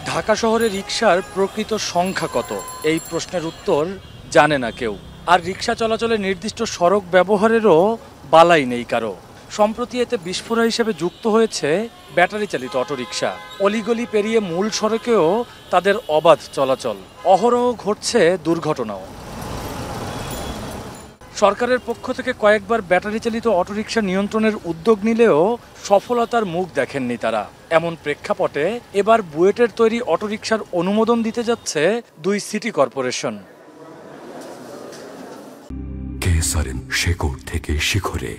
ঢাকা শহরে রিকশার প্রকৃত সংখ্যা কত এই প্রশ্নের উত্তর জানে না কেউ। আর রিকশা চলাচলে নির্দিষ্ট সড়ক ব্যবহারেরও বালাই নেই কারো। সম্প্রতি এতে বিস্ফোরা হিসেবে যুক্ত হয়েছে ব্যাটারি চালিত অটোরিকশা। অলিগলি পেরিয়ে মূল সড়কেও তাদের অবাধ চলাচল, অহরহ ঘটছে দুর্ঘটনাও। সরকারের পক্ষ থেকে কয়েকবার ব্যাটারি চালিত অটোরিকশা নিয়ন্ত্রণের উদ্যোগ নিলেও সফলতার মুখ দেখেননি তারা। এমন প্রেক্ষাপটে এবার বুয়েটের তৈরি অটোরিকশার অনুমোদন দিতে যাচ্ছে 2 সিটি কর্পোরেশন। শেকড় থেকে শিখরে।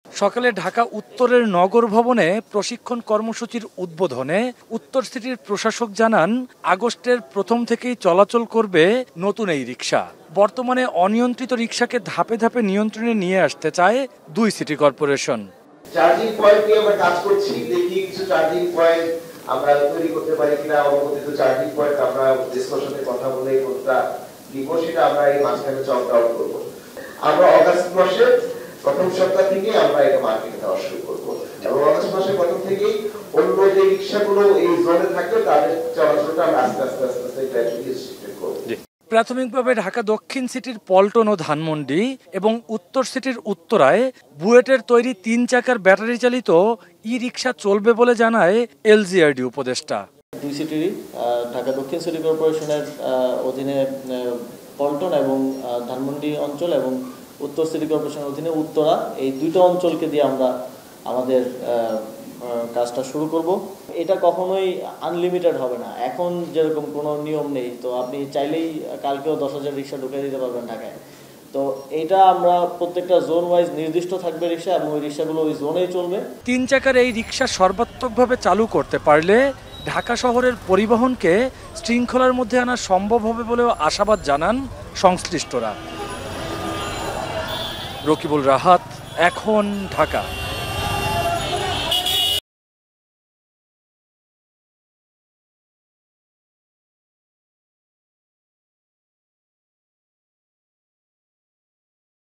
সকালে ঢাকা উত্তরের নগর ভবনে প্রশিক্ষণ কর্মসূচির উদ্বোধনে উত্তর সিটির প্রশাসক জানান, আগস্টের প্রথম থেকেই চলাচল করবে নতুন এই রিকশা। বর্তমানে অনিয়ন্ত্রিত রিকশাকে ধাপে ধাপে নিয়ন্ত্রণে নিয়ে আসতে চায় 2 সিটি কর্পোরেশন। চার্জিং পয়েন্ট নিয়ে আমরা কাজ করছি, দেখি কিছু চার্জিং পয়েন্ট আমরা তৈরি করতে পারি কিনা। অনুমোদিত চার্জিং পয়েন্ট আমরা ডিসকাশনে কথা বলে কোনটা দিব সেটা আমরা এই মাঝখানে চক আউট করব। আমরা আগস্ট মাসে প্রথম সপ্তাহ থেকে আমরা এটা মার্কেটে দেওয়া শুরু করব এবং আগস্ট মাসের প্রথম থেকেই অন্য যে রিকশাগুলো এই জোনে থাকবে তাদের চলাচলটা আমরা আস্তে আস্তে গ্র্যাজুয়ালি শিফট করব। প্রাথমিকভাবে ঢাকা দক্ষিণ সিটির পল্টন ও ধানমন্ডি এবং উত্তর সিটির উত্তরায় বুয়েটের তৈরি 3 চাকার ব্যাটারি চালিত ই রিকশা চলবে বলে জানায় এলজিআরডি উপদেষ্টা। 2 সিটিরই ঢাকা দক্ষিণ সিটি কর্পোরেশনের অধীনে পল্টন এবং ধানমন্ডি অঞ্চল এবং উত্তর সিটি কর্পোরেশনের অধীনে উত্তরা, এই 2টা অঞ্চলকে দিয়ে আমরা আমাদের কাজটা শুরু করব। এটা কখনোই আনলিমিটেড হবে না। এখন যেরকম কোনো নিয়ম নেই, তো আপনি চাইলেই কালকেও 10,000 রিক্সা ঢুকিয়ে দিতে পারবেন ঢাকায়। তো এটা আমরা প্রত্যেকটা জোন ওয়াইজ নির্দিষ্ট থাকবে রিক্সা এবং ওই রিক্সাগুলো ওই জোনেই চলবে। 3 চাকার এই রিক্সা সর্বাত্মকভাবে চালু করতে পারলে ঢাকা শহরের পরিবহনকে শৃঙ্খলার মধ্যে আনা সম্ভব হবে বলেও আশাবাদ জানান সংশ্লিষ্টরা। রকিবুল রাহাত, এখন ঢাকা।